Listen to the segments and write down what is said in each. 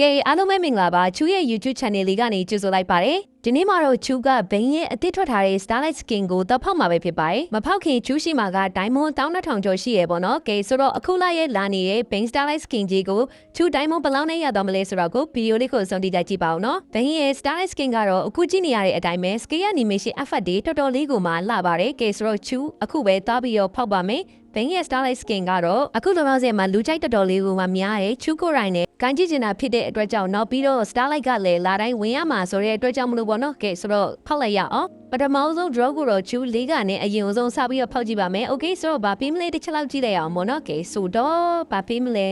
ကဲအားလုံးပဲမင်္ဂလာပါချူရဲ့ YouTube channel လေးကနေကြိုဆိုလိုက်ပါတယ်ဒီနေ့မှာတော့ချူကဘိန်းရဲ့အသစ်ထွက်ထားတဲ့ Starlight Skin ကိုတော့ဖောက်မှာပဲဖြစ်ပါတယ်မဖောက်ခင်ချူရှိမှာက Diamond 1200ကျော်ရှိရပေါ့နော်ကဲဆိုတော့အခုလာရဲ့လာနေတဲ့ဘိန်း Starlight Skin ကြီးကိုချူ Diamond ဘယ်လောက်နဲ့ရတော့မလဲဆိုတော့ကိုဗီဒီယိုလေးကိုစုံတိကြကြည့်ပါဦးနော်ဘိန်းရဲ့ Starlight Skin ကတော့အခုကြည့်နေရတဲ့အတိုင်းပဲ Scale Animation Effect တွေတော်တော်လေးကိုမှလှပါတယ်ကဲဆိုတော့ချူအခုပဲသွားပြီးတော့ဖောက်ပါမယ်ဘိန်းရဲ့ Starlight Skin ကတော့အခုလောလောဆယ်မှာလူကြိုက်တော်တော်လေးကိုမှများရဲ့ချူကိုရိုင်းနဲ့ကန်ကြည့်ချင်တာဖြစ်တဲ့အတွက်ကြောင့်နောက်ပြီးတော့ Starlight ကလည်းလာတိုင်းဝင်ရမှာဆိုတဲ့အတွက်ကြောင့်မလို့ပေါ့နော်ကဲဆိုတော့ဖောက်လိုက်ရအောင်ပထမဆုံး draw ကိုတော့ချူလေးကနဲ့အရင်ဆုံးစပြီးတော့ဖောက်ကြည့်ပါမယ် okay ဆိုတော့ဗာပေးမလဲတစ်ချက်လောက်ကြည့်လိုက်အောင်ပေါ့နော်ကဲဆိုတော့ဗာပေးမလဲ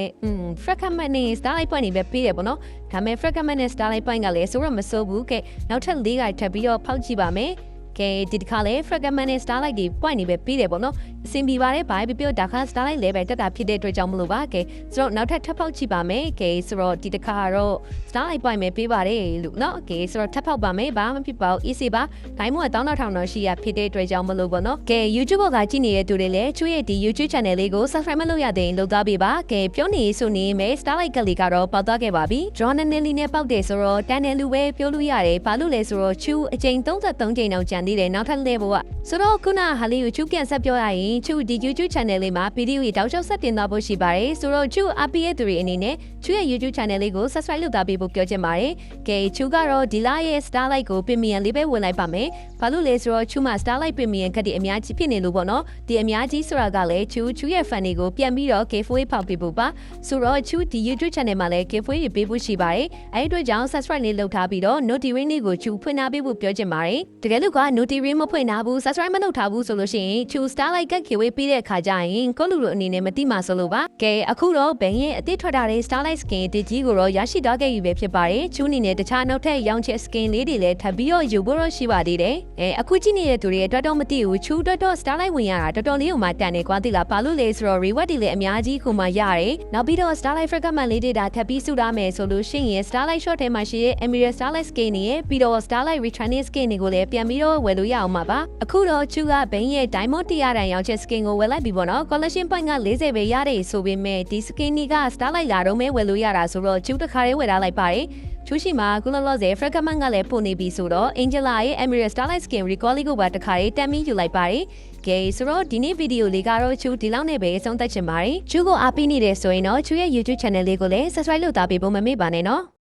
fragment နဲ့ Starlight point နေပဲပေးတယ်ပေါ့နော်ဒါပေမဲ့ fragment နဲ့ Starlight point ကလည်းဆိုတော့မစိုးဘူးကဲနောက်ထပ်လေးကထပ်ပြီးတော့ဖောက်ကြည့်ပါမယ်ကဲဒီတစ်ခါလေ fragment နဲ့ Starlight တွေ point နေပဲပြီးတယ်ပေါ့နော်အဆင်ပြေပါတယ်ဘာပဲပြောဒါခါ Starlight လည်းပဲတက်တာဖြစ်တဲ့အတွက်ကြောင့်မလို့ပါကဲဆိုတော့နောက်ထပ်ထပ်ဖောက်ကြည့်ပါမယ်ကဲဆိုတော့ဒီတစ်ခါတော့ Starlight point ပဲပေးပါတယ်လို့နော်ကဲဆိုတော့ထပ်ဖောက်ပါမယ်ဘာမှဖြစ်ပါဘူး easy ပါဒိုင်းမို့1000တော့ရှိရဖြစ်တဲ့အတွက်ကြောင့်မလို့ပေါ့နော်ကဲ YouTube ကကြည့်နေတဲ့သူတွေလည်းချွေးရဲ့ဒီ YouTube channel လေးကို subscribe မလုပ်ရသေးရင်လုပ်သားပေးပါကဲပြောနေဆိုနေမယ် Starlight ကလေးကတော့ပေါက်သွားခဲ့ပါပြီ draw နဲ့လေးနဲ့ပေါက်တယ်ဆိုတော့တန်တယ်လူပဲပြောလို့ရတယ်ဘာလို့လဲဆိုတော့ချူအချိန်33ချိန်တောင်ကြံသေးတယ်နောက်ထပ်လေးပေါ့ဆိုတော့ခုနဟာလေးကိုချူကန်ဆက်ပြောရရင်ချူဒီ YouTube channel လေးမှာဗီဒီယိုတွေတောက်လျှောက်ဆက်တင်သွားဖို့ရှိပါတယ်ဆိုတော့ချူ RPA သူတွေအနေနဲ့ချူရဲ့ YouTube channel လေးကို subscribe လုပ်သားပေးဖို့ပြောချင်ပါတယ်ကဲချူကတော့ဒီလာရဲ့ Starlight ကို Premium လေးပဲဝင်လိုက်ပါမယ်ဘာလို့လဲဆိုတော့ချူမှာ Starlight Premium ကတည်းအများကြီးဖြစ်နေလို့ပေါ့နော်ဒီအများကြီးဆိုတာကလည်းချူရဲ့ fan တွေကိုပြန်ပြီးတော့ giveaway ဖောက်ပေးဖို့ပါဆိုတော့ချူဒီ YouTube channel မှာလည်း giveaway ပေးဖို့ရှိပါတယ်အဲ့ဒီအတွက်ကြောင့် subscribe လေးလုပ်ထားပြီးတော့ notification လေးကိုချူဖွင့်ထားပေးဖို့ပြောချင်ပါတယ်တကယ်လို့က notification မဖွင့်ထားဘူး subscribe မလုပ်ထားဘူးဆိုလို့ရှိရင်ချူ Starlight က giveaway ပေးတဲ့အခါကျရင်ကိုလူလိုအနေနဲ့မသိမှဆိုလို့ပါကဲအခုတော့ဘန်ရဲ့အသစ်ထွက်ထားတဲ့ Starlight Skin အသစ်ကြီးကိုတော့ရရှိသွားခဲ့ပြီပဲဖြစ်ပါတယ်ချူအနေနဲ့တခြားနောက်ထပ်ရောင်းချက် skin လေးတွေလည်းထပ်ပြီးတော့ယူဖို့တော့ရှိပါသေးတယ်အခုကြည့်နေတဲ့သူတွေအတွက်တော့မသိဘူးချူတော့ Starlight ဝင်ရတာတော်တော်လေးကိုမှတန်နေကွာသိလားဘာလို့လဲဆိုတော့ reward တွေလည်းအများကြီးခုမှရတယ်နောက်ပြီးတော့ Starlight fragment လေးတွေဒါထပ်ပြီးစုထားမယ်ဆိုလို့ရှိရင် Starlight short ထဲမှာရှိတဲ့ Emerald Starlight Skin တွေရဲ့ပြီးတော့ Starlight Returning Skin တွေကိုလည်းပြန်ပြီးတော့ဝယ်လို့ရအောင်ပါအခုတော့ချူကဘန်ရဲ့ Diamond 100တန်ရောင်းချက် skin ကိုဝယ်လိုက်ပြီပေါ့နော် collection point က40ပဲရတယ်ဆိုပေမဲ့ဒီ skin တွေက Starlight လာတော့မဲဝယ်လို့ရတာဆိုတော့ချူတစ်ခါလေးဝယ်ထားလိုက်ပါတယ်ချူရှိမှာကုလလောဆယ် fragment ကလည်းပို့နေပြီဆိုတော့ Angela ရဲ့ Emerald Starlight Skin recall ကိုပါတစ်ခါလေးတမ်းပြီးယူလိုက်ပါတယ်ကဲဆိုတော့ဒီနေ့ဗီဒီယိုလေးကတော့ချူဒီလောက်နဲ့ပဲအဆုံးသတ်ချင်ပါတယ်ချူကိုအားပေးနေတယ်ဆိုရင်တော့ချူရဲ့ YouTube channel လေးကိုလည်း subscribe လုပ်သားပေးဖို့မမေ့ပါနဲ့နော်